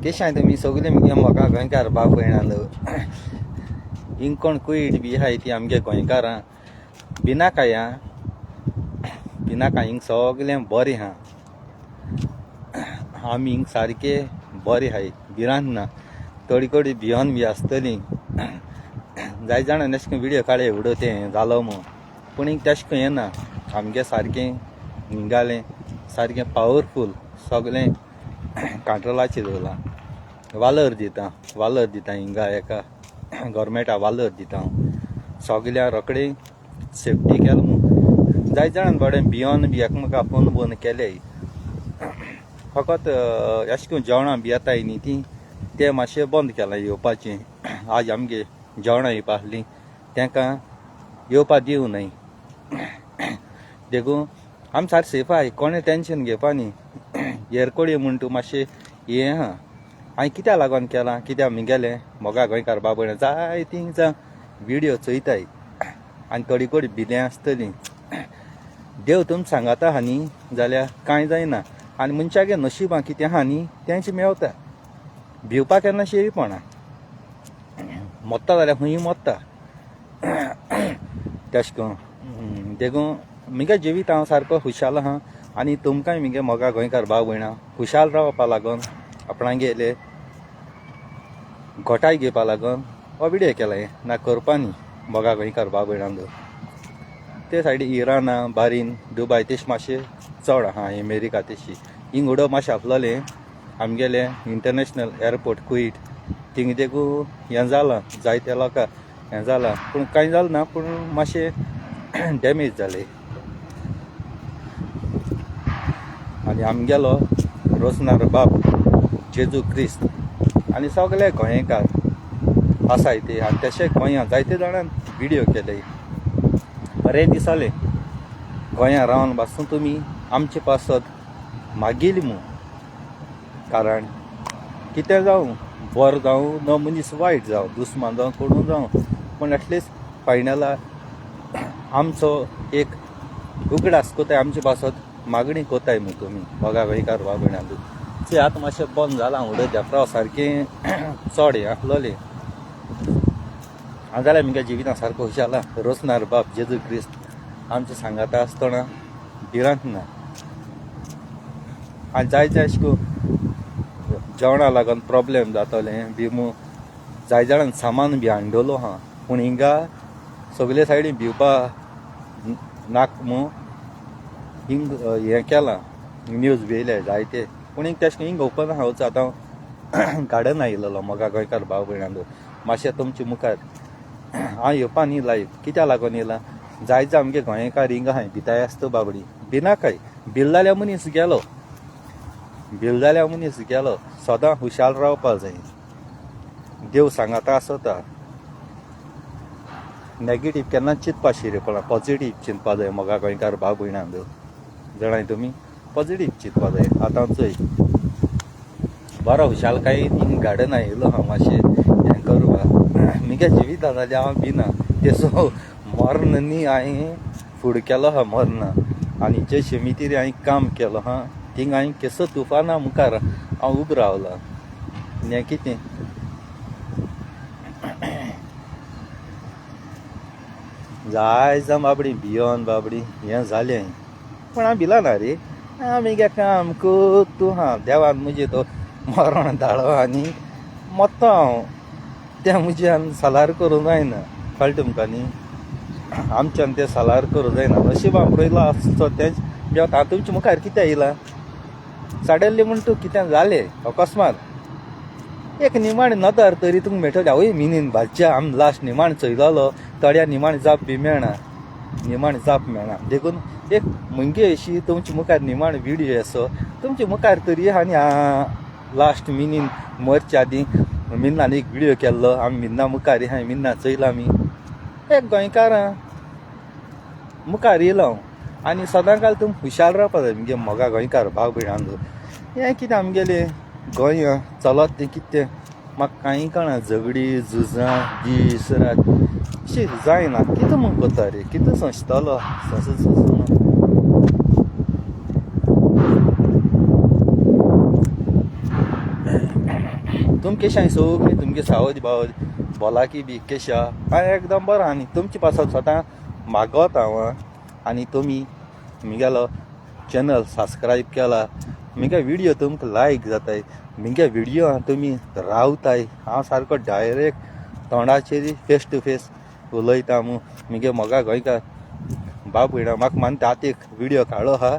केश आहे तुमी सगळे मगे म्हाका गोंयकार भाव भयणांलो हिंग कोण कुयट बी आहाय ती आमगे गोंयकारां बिनाकाय हिंग सगळें बरें आहा आमी हिंग सारके बरें आहाय भिरांत ना थोडी कोडी भियोन बी आसतलीं जाय जाणां अशें विडियो काडे उडोवतें जालो म्हूण पूण हिंग तेशें येना आमगे सारकें हिंगालें सारकें पावरफूल सगळें कंट्रोलाचेर दवरलां वालोर दिता हिंगा एका गव्हर्मेंटा वालोर दिता हांव सगळ्या रोखडें सेफ्टी केला म्हूण जाय जाणां बरें भियोन बी एकामेका फोन बोन केले फकत अशें करून जेवणां बी येताय न्ही ती ते मातशें बंद केलां येवपाचें आज आमगे जेवणां येवपा आसलीं तांकां येवपा दिवं न्हय देखून आमी सारकें सेफ आहाय कोणें टेंशन घेवपा न्ही एरकोडये म्हूण तूं मातशें हें आहा हांवें कित्या लागोन केलां कित्याक म्हगेलें मोगा गोंयकार बाब भयणां जाय तिंगा विडियो चोयताय आनी थोडी कोडी भिलें आसतलीं देव तुम सांगाता आहा न्ही जाल्यार कांय जायना आनी मनशागे नशिबां कितें आहा न्ही तेंचें मेवता भिवपा केन्ना शेळीपणां मोत्ता जाल्यार खंयी मोत्ता तेश कोन्न देखून म्हगे जिवीत हांव सारको खुशाल आहा आनी तुमकांय म्हगे मोगा गोंयकार भाव भयणां खुशाल रावपा लागोन आपणागेले घोटाय घेवपा लागोन हो विडियो केलाय ना करपा न्ही मोगा गोंयकार भाव भयणांचो ते सायडीक इराना बारीन दुबय तेश मातशें चड आहा अमेरिका तेशी हिंग उडोवप मातशें आपलोलें आमगेलें इंटरनॅशनल एअरपोर्ट कुईट थिंग देखून हें जालां जायत्या लोकांक हें जालां पूण कांय जालें ना पूण मातशें डॅमेज जालें आनी आमगेलो रोसनार बाब जेजू क्रिस्त आनी सगळे गोंयकार आसाय ते आनी तशें गोंयां जायते जाणांन विडियो केले बरें दिसलें गोंयां रावन पासून तुमी आमचे पासत मागिली म्हूण कारण कितें जावं बरें जावं न मनीस वायट जावं दुस्मान जावं कोणूय जावं पूण एटलिस्ट फायनलाक आमचो एक उगडास कोताय आमचे पासत मागणी कोताय म्हूण तुमी मोगा गोंयकार भाव भयणांचो तें आतां मातशें बंद जालां उडोवप देफ्राव सारकें चड हें आसलोलें हांव जाल्यार म्हज्या जिवितांत सारको खुशाल आहा रोसनार बाब जेजू क्रिस्त आमचे सांगाता आसतना भिरांत ना आनी जायते अशें करून जेवणा लागून प्रॉब्लेम जातलें भिवूं जाय जाणांन सामान बी हाडलो आहा पूण हिंगा सगळे सायडीन भिवपा नाक म्हूण हिंग हें केलां न्यूज येयले जायते पूण हिंग तेशें हिंग ओपन आहा वच आतां गार्डन आयिल्लो मोगा गोंयकार भाव भयणांचो मातशें तुमचे मुखार हांव येवपा न्ही लायव कित्या लागोन येयलां जायते आमगे गोंयकार हिंगा आहाय भिताय आसता बाबडी भिनाकाय भिल जाल्यार मनीस गेलो सदां हुशाल रावपा जाय देव सांगाता आसता नॅगेटीव केन्ना चिंतपा शिरेपणां पॉजिटीव चिंतपा जाय मोगा गोंयकार भाव भयणांचो जाणाय तुमी पॉजिटीव चिंतपा जाय आतां चोय बरो हुशालकाय थिंग गार्डन आयिल्लो हांव मातशें हें करपा म्हगे जिवितां जाल्यार हांव भिना तेसो मरण न्ही हांवें फूड केलो आहा मरना आनी जे शिमितीर हांवें काम केलो आहा थिंग हांवें केसो तुफाना मुखार हांव उबो रावला हें कितें जाय जावं बाबडी भियोन बाबडी हें जालें पूण हांव भिला ना रे म्हगे काम कोत तूं हा देवान म्हजे तो मरण धाडो आनी मोत्तो हांव तें म्हज्यान सालार करूं जायना कळटा तुमकां न्ही आमच्यान तें सालार करूं जायना नशिबान पळयलो आसतो तेंच जेवत हांव तुमच्या मुखार कितें येयलां सडनली म्हण तूं कितें जालें अकस्मात एक निमाण नदर तरी तुमकां मेळटलें आवय मिनीन भाजच्या आम लास्ट निमाण चोयलोलो थोड्या निमाण जाप बी मेळना निमाण जाप मेळना देखून एक मुंगे अशी तुमच्या मुखार निमाण विडियो येसो तुमच्या मुखार तरी आनी लास्ट मिनीन मरच्या आदीं मिन्नान एक विडियो केल्लो आमी मिन्ना मुखार हांवें मिन्ना चोयला आमी एक गोंयकारां मुखार येयलो आनी सदांकाल तुम हुशाल रावपा जाय म्हगे मोगा गोंयकार भाव भयणांचो हें कितें आमगेलें गोंय चलत तें कितें म्हाका कांय कळना झगडी झुजां दीस रात अशें जायना कितें म्हूण कोत्ता रे कितें सोंसतलो तुम केशांय सगळीं तुमगे सावज बावज भलाकी बी केशा हांव एकदम बरो आनी तुमचे पासत स्वता मागोत हांव आनी तुमी म्हगेलो चॅनल सबस्क्रायब केला म्हगे व्हिडिओ तुमकां लायक जाताय म्हगे व्हिडिओ तुमी रावताय हांव सारको डायरेक्ट तोंडाचेर फेस टू फेस उलयता म्हगे मोगा गोंयकार बाब भयणा म्हाका मानता आतां एक व्हिडिओ काडलो हा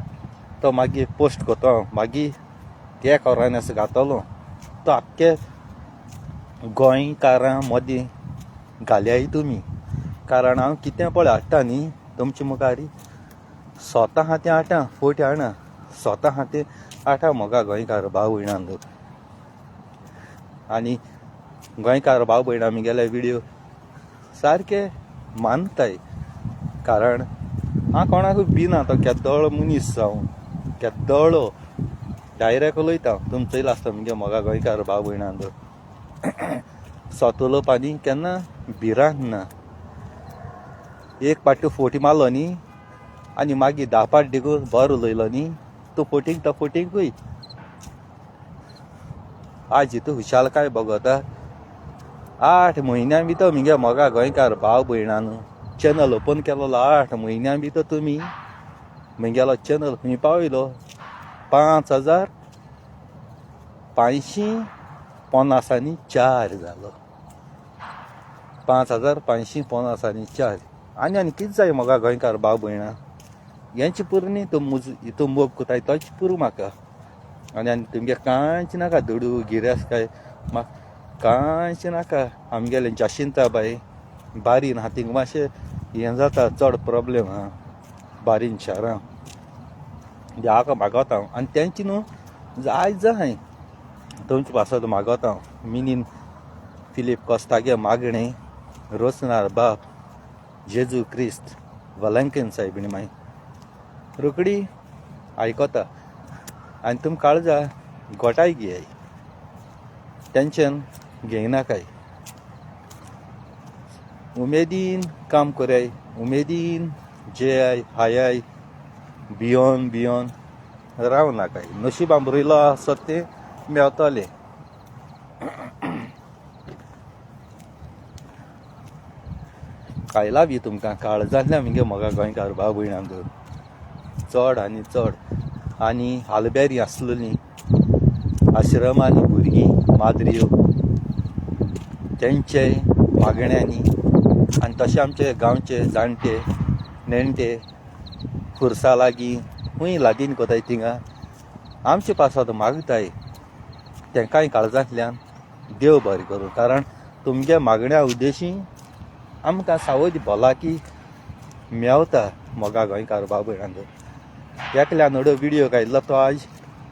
तो मागीर पोस्ट कोतो हांव मागीर ते कोरानस घातलो तो आख्खे गोंयकारां मदीं घाल्याय तुमी कारण हांव कितें पळय हाडटा न्ही तुमचे मुखार स्वता हातीं हाडटा फोट हाडना स्वता हातीं हाडटा मोगा गोंयकार भाव भयणांक आनी गोंयकार भाव भयणां म्हगेले व्हिडिओ सारके मानताय कारण हांव कोणाकूय भिना तो केदोळो मनीस जावं केदोळो डायरेक्ट उलयता तुमी चयला आसता म्हगे मोगा गोंयकार भाव भयणांक स्वता उलोवपानी केन्ना भिरांत ना एक पाटी फोटी मारलो न्ही आनी मागीर 10 पाट देखून बरो उलयलो न्ही तूं फोटींक तो फोटींकूय आज हितू हुशालकाय भोगोता 8 म्हयन्यां भितर म्हगे मोगा गोंयकार भाव भयणान चॅनल ओपन केलो 8 म्हयन्यां भितर तुमी म्हगेलो चॅनल खंय पावयलो 5,554 जालो 5,554 आनी कितें जाय मोगा गोंयकार भाव भयणां हेंची पुरो न्ही हितू मोग कोताय तोच पुरो म्हाका आनी तुमगे कांयच नाका दुडू गिरेस्त काय म्हाका कांयच नाका आमगेलें जाशिंता बाय बारीन हातींक मातशें हें जाता चड प्रॉब्लेम हा बारीन शारां हाका मागोता हांव आनी तेंची न्हू जाय तुमचे पासत मागोता हांव मिनीन फिलीप कोस्तागे मागणें रोसनार बाप जेजू क्रिस्त वलंकेन सायबीण माय रोखडी आयकोता आनी तुमी काळजा गोठाय घेयाय टेंशन घेयनाकाय उमेदीन काम कोराय उमेदीन जेयाय हायाय भियोन राव नाकाय नशिबान बरयलो आसत तें मेवतलें खायला बी तुमकां काळजांतल्यान म्हगे मोगा गोंयकार भाव भयणांक चड आनी चड आनी हालबेरी आसलेलीं आश्रमांनी भुरगीं माद्रियो तेंचे मागण्यांनी आनी तशें आमचे गांवचे जाणटे नेणटे खुर्सा लागीं खूंय लादीन कोताय थिंगा आमचे पासत मागताय तेंकांय काळजांतल्यान देव बरें करूं कारण तुमगे मागण्या उद्देशी आमकां सावज भलाकी मेवता मोगा गोंयकार भाव भयणांक एकल्यान नडो व्हिडिओ काडलो तो आज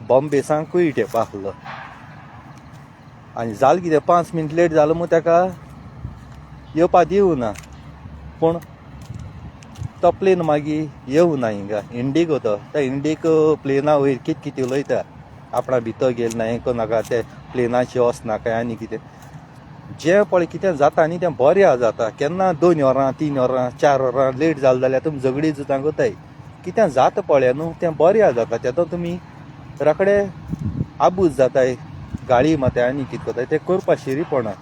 बॉम्बे सांकूय टेपा आसलो आनी जालें कितें 5 मिनट लेट जालो म्हूण ताका येवपा दिवं ना पूण तो प्लेन मागीर येवं ना हिंगा इंडिगो तो त्या इंडिगो प्लेना वयर कितें उलयता आपणा भितर गेल ना हें कोनाका ते प्लेनाची वचनाका आनी कितें जें पळय कितें जाता न्ही तें बरें जाता केन्ना 2 वरां 3 वरां 4 वरां लेट जालें जाल्यार तुमी झगडी झुजां कोताय कितें जाता पळय न्हू तें बरें जाता तेदो तुमी रोखडे आबूज जाताय गाळी माताय आनी कितें कोताय तें करपा शिरीपणा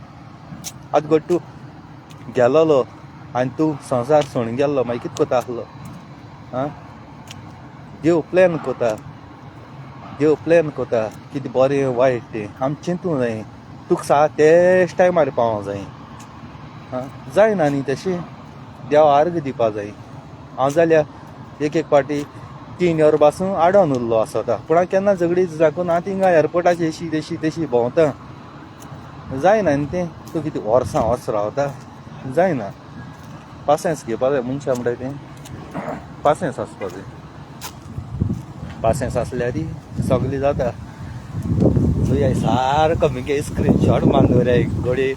आतां गो तूं गेलोलो आनी तूं संवसार सोडून गेल्लो मागीर कितें कोता आसलो आं देव प्लॅन कोता कितें बरें वायट तें आमी चिंतूं जाय तुका सांग तेच टायमार पावों जाय जायना न्ही तशें देवा आर्ग दिवपा जाय हांव जाल्यार एक पाटी 3 वर पासून आडोन उरलो आसता पूण हांव केन्ना झगडी जाकून हांव थिंगा एअरपोर्टाचेर अशी तशी भोंवता जायना न्ही तें तूं कितें वर्सां वच रावता जायना पासियन्स घेवपा जाय मनशां म्हणटा तें पासियन्स आसपा जाय पासियन्स आसल्यार सगळें जाता सो ह्या सारको म्हगे स्क्रीनशॉट मारून दवरया घडी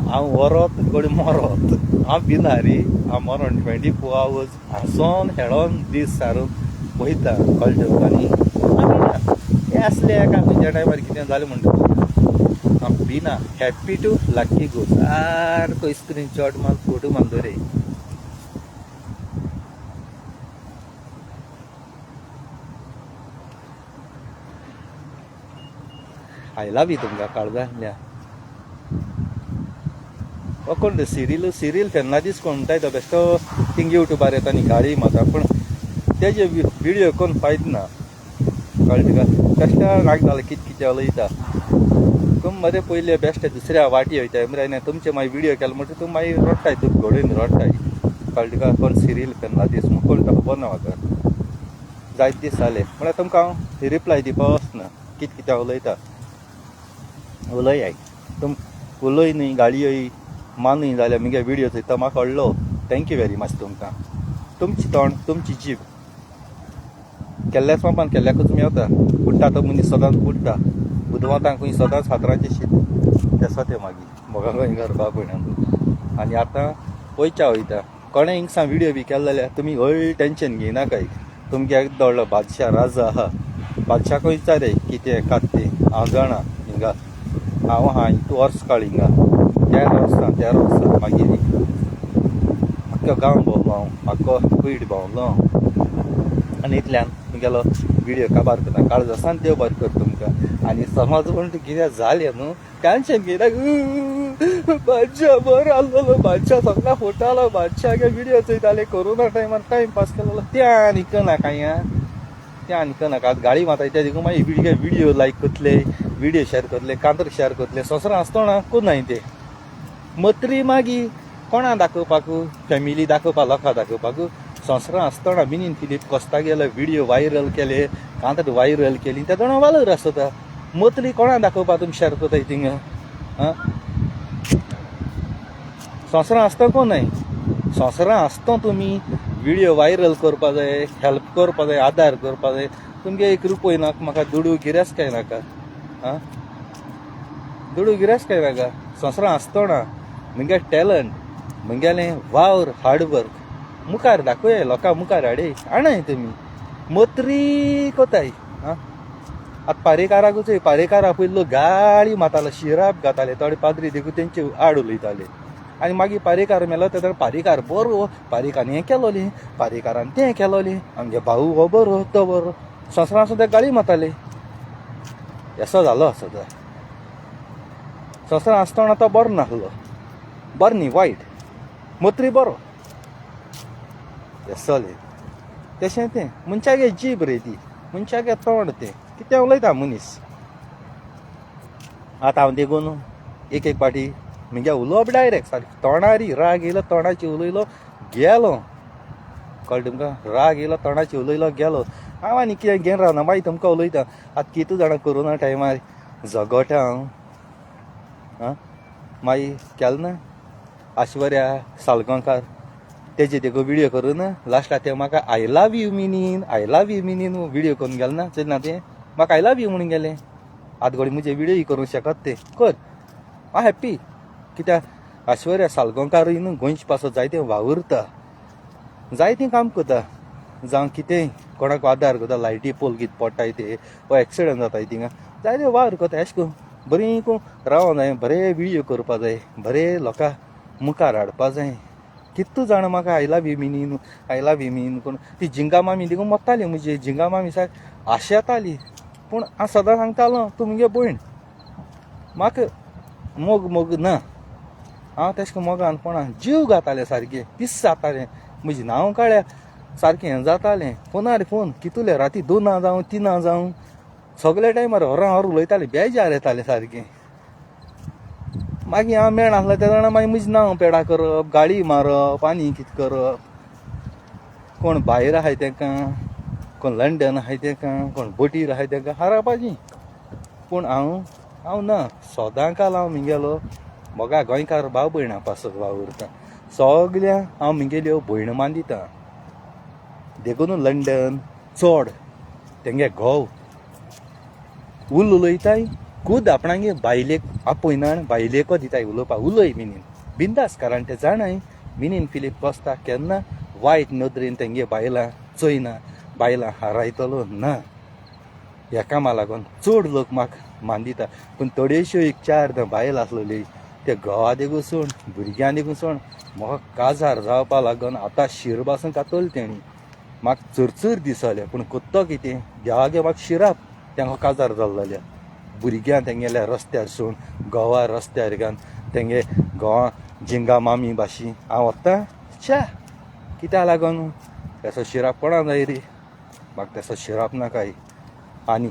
हांव व्हरोत घडी मरोत हांव भिना रे हांव मरोन 24 आवर्स हांसोन खेळोन दीस सारून वयता कळटा हें आसलें एका खंयच्या टायमार कितें जालें म्हणटा हांव भिना हॅप्पी टू लकी गो सारको स्क्रीनशॉट मारून फोटो मारून दवरय आयला बी तुमकां काळजांतल्या कोण सिरीयल फेन्ना दीस कोण म्हणटाय तो बेश्टो थिंग युट्यूबार येता आनी गाळी माता पूण तेजे व्हिडिओ कोण पायत ना कळ्ळें तुका बेश्टा राग जालें कितें उलयता तुम मरे पयले बेश्टे दुसऱ्या वाटी वयताय मरे तुमचे मागीर व्हिडिओ केलो म्हणटा तूं मागीर रडटाय तूं घडोवन रडटाय कळ्ळें तुका कोण सिरीयल फेन्ना दीस म्हूण कोण खबर ना म्हाका जायते दीस जाले म्हळ्यार तुमकां हांव रिप्लाय दिवपा वचना कितें उलयता उलय तुम उलय न्ही गाळयोय मानूय जाल्यार म्हगे व्हिडिओ चोयता म्हाका कळ्ळो थँक्यू व्हेरी मच तुमकां तुमची तोंड तुमची जीब केल्ल्याच मापान केल्ल्याकूच मेवता बुडटा तो मनीस सदांच बुडटा बुधवातांकूय सदांच हातराचें शीत तेसो ते मागीर मोगा गोंयकार बाबयणान आनी आतां वयच्या वयता कोणें हिंगसा व्हिडिओ बी केलो जाल्यार तुमी व्हड टेंशन घेयनाकाय तुमगे एक व्हडलो बादशाह राजा आहा बादशाहको विचारे कितें कात तें हांव जाणा हिंगा हांव आहा तूं वर्स काळ हिंगा 13 वर्सां मागीर आख्खो गांव भोंवलो हांव आख्खो कुयड भोंवलो आनी इतल्यान तुमगेलो व्हिडिओ काबार करता काळज आसा देव बरें कर तुमकां आनी समज पूण कितें जालें न्हू टेंशन घेयना बादशाह बरो आसलेलो बादशाह सगळ्या फोटालो बादशाहगे व्हिडिओ चोयताले कोरोना टायमार टायम पास केलेलो तें आनीक नाका तें आनीक नाका आतां गाडी माताय देखून मागीर व्हिडिओ लायक करतले व्हिडिओ शेअर करतले कांतर शेअर करतले ससरां आसतना कोनाय ते मत्री मागीर कोणा दाखोवपाक फॅमिली दाखोवपा लोकां दाखोवपाक संवसारां आसतना मिनीन फिलीप कोस्ता गेलो व्हिडिओ वायरल केले कांतर वायरल केली ते दोन वालर आसता मतली कोणा दाखोवपा तुमी शेअर करताय थिंग संवसारां आसता कोनाय संवसारां आसता तुमी व्हिडिओ वायरल करपा जाय हेल्प करपा जाय आदार करपा जाय तुमगे 1 रुपय नाका म्हाका दुडू गिरायस्काय नाका दुडू गिरायस्काय नाका संवसारां आसतना म्हगे टॅलंट म्हगेलें वावर हार्डवर्क मुखार दाखोय लोकां मुखार हाडय आणय तुमी मत्री कोताय आतां पारेकाराकूच पारेकारा पयलो गाळी मातालो शिराप घाताले थोडे पाद्री देखून तेंचे आड उलयताले आनी मागीर पारेकार मेलो तेन्ना पारेकार बरो पारेकारान हें केलोलें पारेकारान तें केलोलें आमगे भाऊ हो बरो तो बरो संवसारां सुद्दां गाळी माताले असो जालो आसता संवसारां आसतना तो बरो नासलो बरो न्ही वायट मत्री बरो चले तशें तें मनशागे जीब रे ती मनशागे तोंड तें कितें उलयता मनीस आतां हांव देखून एक पाटी म्हगे उलोवप डायरेक्ट सारकें तोंडारी राग येयलो तोंडाची उलयलो गेलो कळ्ळें तुमकां राग येयलो तोंडाची उलयलो गेलो हांव आनी कितें घेवन रावना मागीर तुमकां उलयता आतां कितू जाणां कोरोना टायमार झगोटा हांव मागीर केलो ना आश्वर्या सालगांवकार तेजे देखून व्हिडिओ करून लास्टाक ते म्हाका I love you Minin video करून गेलो ना चल ना तें म्हाका आय लव यू म्हणून गेलें आतां घडी म्हजे व्हिडिओ करूंक शकत ते कर हांव हॅप्पी कित्याक आश्वर्या सालगांवकार न्हू गोंयचे पासत जायतें वावुरता जायतें काम करता जावं कितेंय कोणाक आदार करता लायटी पोल कितें पडटाय ते वो एक्सिडंट जाताय थिंगा जायतें वावर करता अशें करून बरीं करून रावों जाय बरें व्हिडिओ करपा जाय बरें लोकां मुखार हाडपा जाय कितू जाण म्हाका आय लव यू मिनीन कोण ती जिंगा मामी देखून मोत्ताली म्हजी जिंगा मामी सारकी आशा येताली पूण हांव सदां सांगतालो तूं म्हगे भयण म्हाका मोग ना हांव तेश करून मोगान कोणाक जीव घातालें सारकें पिस जातालें म्हजें नांव काळ्या सारकें हें जातालें फोनार फोन कितुले राती 2 जावं 3 जावं सगळे टायमार होर उलयतालें बेजार येतालें सारकें मागीर हांव मेळनासलो त्या जाणां मागीर म्हजें नांव पेडा करप गाळी मारप आनी कितें करप कोण भायर आहाय तांकां कोण लंडन आहाय तांकां कोण बोटीर आहाय तांकां हारावपाचीं पूण हांव ना सदांकाल हांव म्हगेलो मोगा गोंयकार भाव भयणां पासत वावुरता सगळ्यांक हांव म्हगेल्यो भयण मानदिता देखून लंडन चोड तेंगे घोव उलयताय खूद आपणागे बायलेक आपयना बायलेको दिताय उलोवपा उलय मिनीन बिंदास कारण ते जाणाय मिनीन फिलीप कोस्ता केन्ना वायट नदरेन तेंगे बायलां चोयना बायलां हारायतलो ना हेका लागून चड लोक म्हाका मान दिता पूण थोड्योश्यो 1-4 बायल आसलेली ते घोवा देखून सोड भुरग्यां देखून सोड म्हाका काजार जावपा लागून आतां शीर बासून कातोली तेणी म्हाका चरचर दिसले पूण कोत्तो कितें देवागे म्हाका शिराप तेंका काजार जालो जाल्यार भुरग्यां तेंगेल्या रस्त्यार सोड घोवा रस्त्यार घान तेंगे घोवा जिंगा मामी भाशी हांव वता च्या कित्याक लागून तेचो शिराप कोणा जाय रे म्हाका तेचो शिराप नाकाय आनी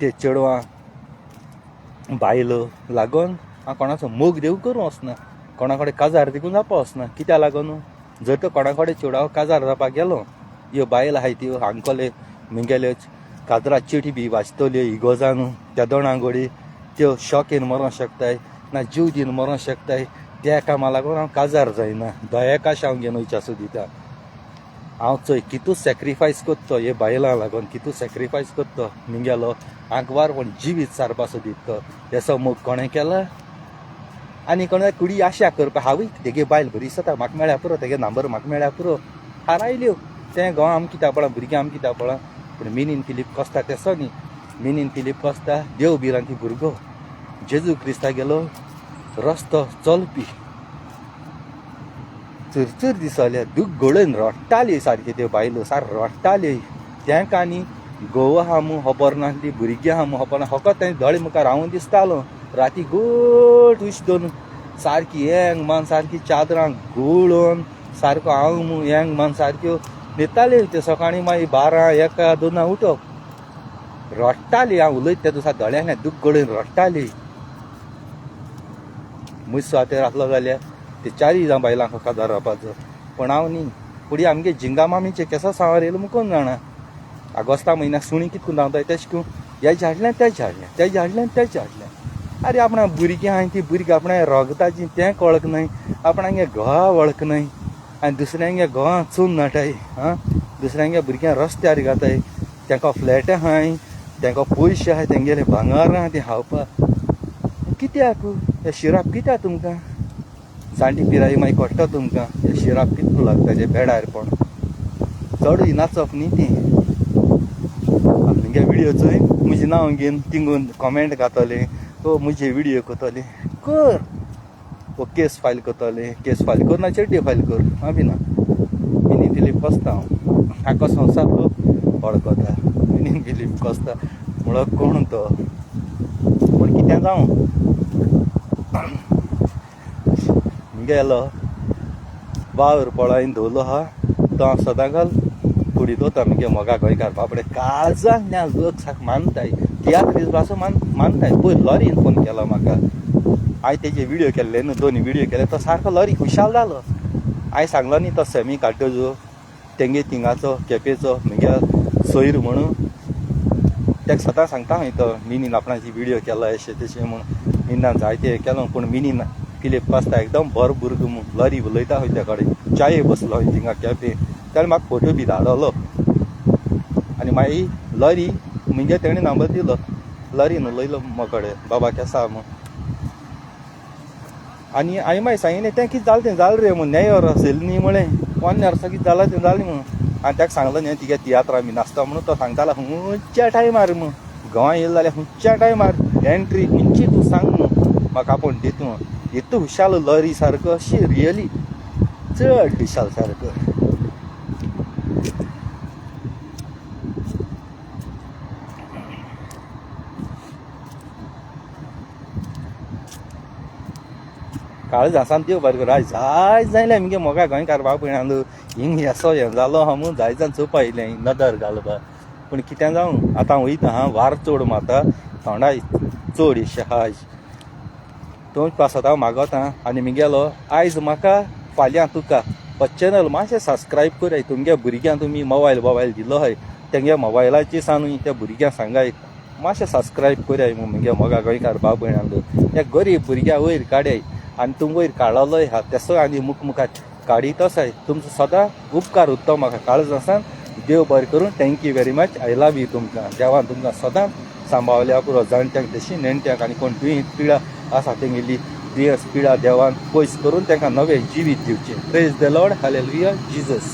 ते चेडवां बायलो लागून हांव कोणाचो मोग देव करूं वचना कोणा कडेन काजार देखून जावपा वचना कित्याक लागून जर तो कोणा कडेन चेडवां काजार जावपाक गेलो ह्यो बायल आहाय त्यो आंकले मिंगेल्यो काजरा चिठी बी वाचतल्यो इगोजान त्या दोणां घोडी त्यो शॉकेन मरोंक शकताय ना जीव दिन मरोंक शकताय त्या कामा लागून हांव काजार जायना दयाकाश हांव घेवन वयच्या सोदिता हांव चोय कितू सॅक्रिफायस करता हे बायलां लागून कितू सॅक्रिफायस करता मिंगेलो आंकवार पण जिवीत सारपा सोदिता हेचो मोग कोणें केला आनी कोणा कुडी आशा करपा हांवूय तेगे बायल बरी दिसता म्हाका मेळ्ळ्या पुरो तेगे नंबर म्हाका मेळ्ळ्या पुरो हारायल्यो तें गोंय आमी कित्याक पळय भुरगीं आमी कित्याक पळय पूण मिनीन फिलीप कोस्ता तेसो न्ही मिनीन फिलीप कोस्ता देव बिरांती भुरगो जेजू क्रिस्ता गेलो रस्तो चलपी चरचर दिसले दूख गळून रडटाली सारकी त्यो बायलो सार रडटाली तेंक आनी घोव आहा मू खबर नासली भुरगीं आहा मू खबर ना फकत तें दोळे मुखार हांव दिसतालो राती गोट उश दोन सारकी येंग मान सारकी चादरां गुळोवन सारको हांव मू येंग मान सारक्यो न्हिदताल्यो त्यो सकाळीं मागीर 12-1-2 उठप रडटाली हांव उलयता त्या दिसा दोळ्यांतल्यान दूख गळून रडटाली मुजसो हातेर आसलो जाल्यार ते 4 जावं बायलांक काजार रावपाचो पूण हांव न्ही फुडें आमगे जिंगा मामीचे केसो सांवार येयलो मुकोन जाणा आगोस्ता म्हयन्याक सुणी कितकून धांवताय तेश करून हे झाडलें तें झाडलें तें झाडलें तें झाडलें आरे आपणा भुरगीं आहाय ती भुरगीं आपणा रोगताची तें कळक न्हय आपणागे घोवा वळख न्हय आनी दुसऱ्यांगे घोवा चून नाटाय दुसऱ्यांगे भुरग्यां रस्त्यार घाताय तांकां फ्लॅट आहाय तांकां पयशे आहाय तेंगेले भांगर आहा तें खावपाक कित्याक हे शिराप कित्याक तुमकां जाणटी पिराये मागीर कोट्टा तुमकां हे शिराप कितको लागता जे बेडार पण चडूय नाचप न्ही ती आमगे विडियो चोय म्हजें नांव घेवन तिंगून कॉमेंट घातले तो म्हजे विडियो करतले कर वो केस फायल करतले केस फायल कर ना चेड्डी फायल कर हांव बी ना मिनीन फिलीप कोस्ता हांव आको संवसार लोक वळखता मिनीन फिलीप कोस्ता म्हळ्यार कोण तो पूण कितें जावं गेलो वावर पळोवन दवरलो आहा तो हांव सदां घाल कुडी दोता मगे मोगा गोंयकार बाबडे काळजाक न्या लोक साक मानताय तियात्र दिसपाचो मानताय पयर लॉरीन फोन केलो म्हाका हांवें तेजे विडियो केल्ले न्हू 2 विडियो केले तो सारको लॉरी खुशाल जालो हांवें सांगलो न्ही तो सेमी काटोजो तेंगे थिंगाचो केपेचो मगे सोयर म्हणून ताका सदां सांगता हांवें तो मिनीन आपणाची विडियो केला अशें तशें म्हणून मिनान जायते केलो पूण मिनीन फिलीप कोस्ता एकदम बरो भुरगो म्हूण लॉरी उलयता खंय त्या कडेन चाये बसलो हांवें थिंगा केपे ताणें म्हाका फोटो बी धाडलो आनी मागीर लॉरी म्हणजे तेणें नंबर दिलो लॉरीन उलयलो म्हाका कडेन बाबा केसा म्हूण आनी हांवें मागीर सांगिल्लें तें कितें जालें तें जालें रे म्हूण न्यायार असेल न्ही म्हळें पोन्ने वर्सां कितें जालां तें जालें म्हूण आनी ताका सांगलो न्ही तिगे तियात्र आमी नाचता म्हणून तो सांगतालो खंयच्या टायमार म्हूण गोंया येयलो जाल्यार खंयच्या टायमार एंट्री खंयची तूं सांग म्हूण म्हाका आपूण दितू इतू हुशाल लॉरी सारको अशी रियली चड हुशाल सारको काळज आसा त्यो बरें कर जाय जायलें मगे मोगा गोंयकार बाबयणालो हिंग हेसो हें जालो हा म्हूण जायजान चोवपा येयलें नदर घालपा पूण कितें जावं आतां वयता हा वार चड मारता थोंडाय चड एशें आहा तो पासत हांव मागोता आनी मिगेलो आयज म्हाका फाल्यां तुका हो चॅनल मातशें सबस्क्रायब कराय तुमगे भुरग्यांक तुमी मोबायल दिलो हय तेंगे मोबायलाची सानूय त्या भुरग्यांक सांगाय मातशें सबस्क्रायब कराय म्हूण मगे मोगा गोंयकार बाबयणालो त्या गरीब भुरग्यां वयर काडय आनी तुम वयर काडलोय हा तेसो आनी मुखार काडीतोच आय तुमचो सदां उपकार उत्तो म्हाका काळज आसा देव बरें करूं thank you very much I love you तुमकां देवान तुमकां सदां सांबाळल्या पुरो जाणट्यांक तशी नेणट्यांक आनी कोण दुयेंत पिडा आसा तेंगेली दुयेंस पिडा देवान पयस करून तांकां नवें जिवीत दिवचें praise the Lord hallelujah Jesus